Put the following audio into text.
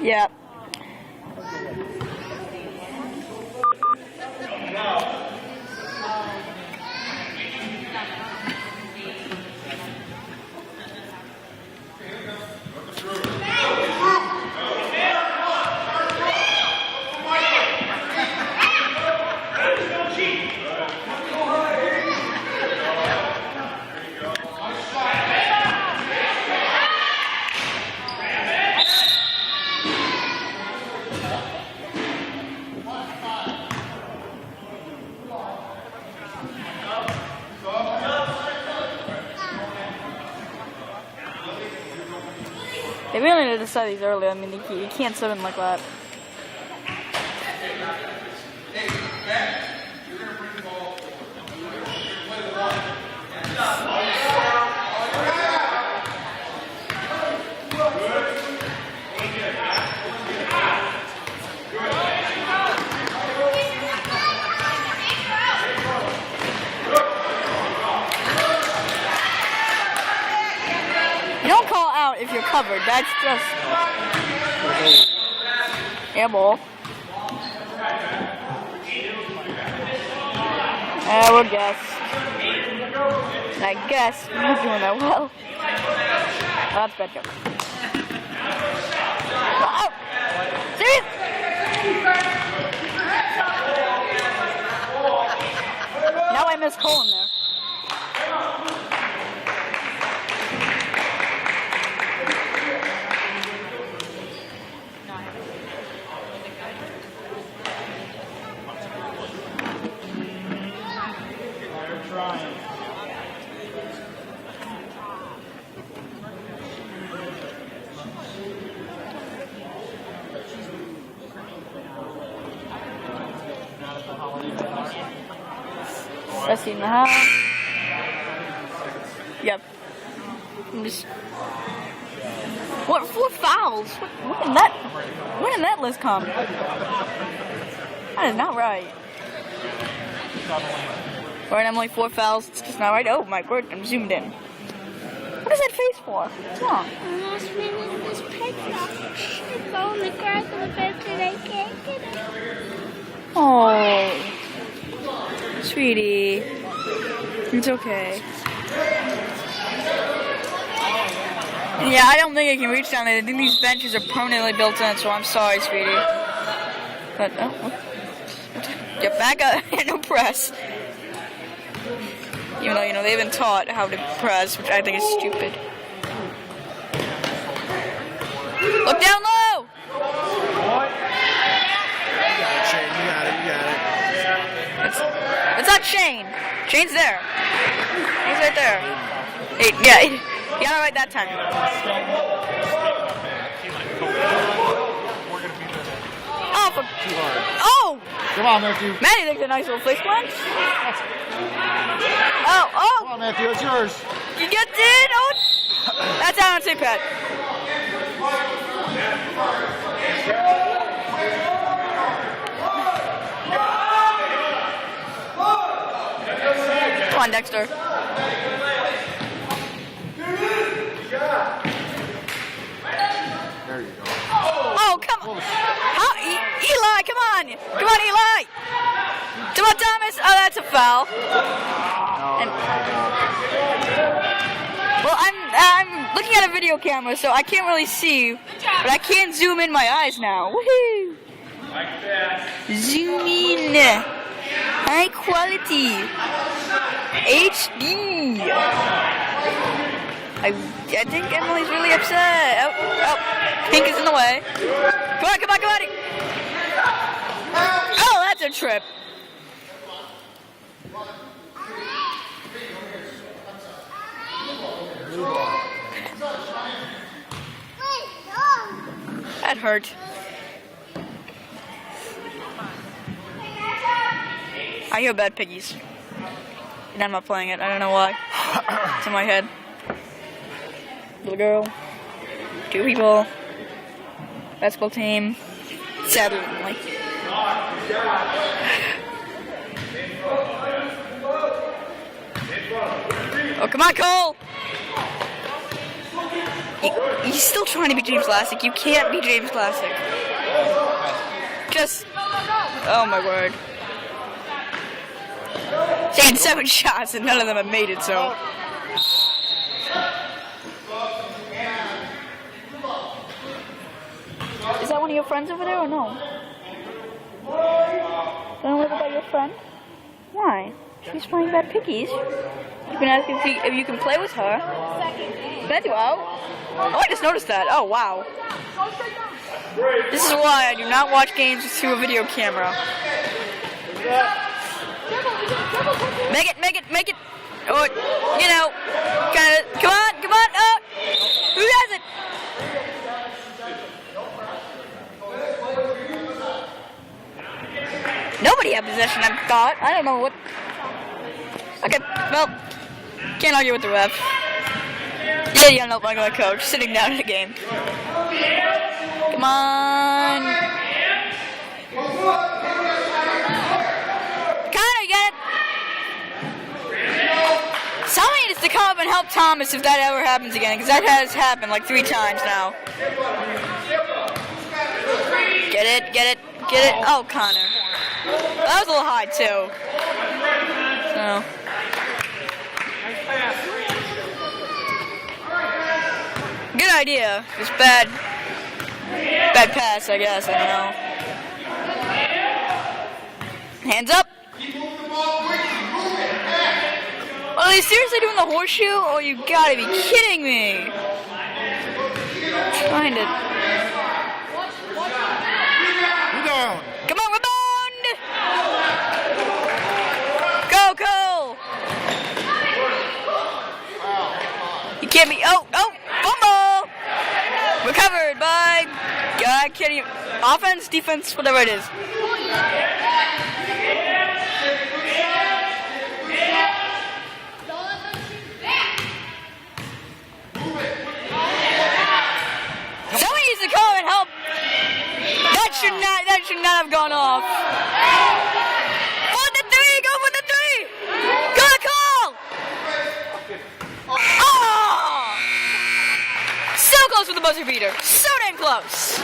Yeah. They really need to decide these early. I mean, you can't sit in like that. You don't call out if you're covered. That's just air ball. We'll guess. I guess you're doing that well. That's a bad joke. Oh! Serious? Now I miss Cole in there. Jesse in the house. Yep. I'm just. What 4 fouls? When did that list come? That is not right. Alright, I'm like 4 fouls. It's just not right. Oh my god, I'm zoomed in. What is that face for? What's wrong? Oh, sweetie, it's okay. Yeah, I don't think I can reach down there. I think these benches are permanently built in, so I'm sorry, sweetie. But get back up and press. Even though, you know, they haven't taught how to press, which I think is stupid. Look down low! Shane, you got it. It's not Shane. Shane's there. He's right there. Yeah, he got it right that time. Oh! Come on, Matthew. Matty thinks a nice little face punch. Oh! Come on, Matthew, it's yours. You get it? Oh! That's out on St. Pat. Come on, Dexter. There you go. Oh, come on. Eli, come on. Come on, Eli. Come on, Thomas. Oh, that's a foul. And, well, I'm looking at a video camera, so I can't really see, but I can zoom in my eyes now. Woohoo! Zoom in. High quality. HD. I think Emily's really upset. Oh, Pink is in the way. Come on. Oh, that's a trip. That hurt. I hear bad piggies. And I'm not playing it. I don't know why. It's in my head. Little girl. 2 people. Basketball team. Sadly, like. Oh, come on, Cole! He's still trying to be James Classic. You can't be James Classic. Just, oh my word. Taking 7 shots and none of them have made it, so. Is that one of your friends over there or no? Don't live about your friend? Why? She's playing bad piggies. You can ask if you can play with her. That's wow. Oh, I just noticed that. Oh, wow. This is why I do not watch games through a video camera. Make it. Or, you know, kind of. Come on. Oh, who has it? Nobody had possession, I thought. I don't know what. Okay, well, can't argue with the ref. Yeah, no, like my coach, sitting down in the game. Come on. Connor, get it. Somebody needs to come up and help Thomas if that ever happens again, because that has happened like 3 times now. Get it. Oh, Connor. That was a little high, too. So. Good idea. Just bad pass, I guess. I don't know. Hands up. Are they seriously doing the horseshoe? Oh, you gotta be kidding me. Trying to. Come on, rebound! Go, Cole! You can't be. Oh, fumble! Recovered by. I can't even. Offense, defense, whatever it is. Somebody needs to come and help. That should not have gone off. For the 3, go for the 3! Go to Cole! Oh! So close with the buzzer beater. So damn close.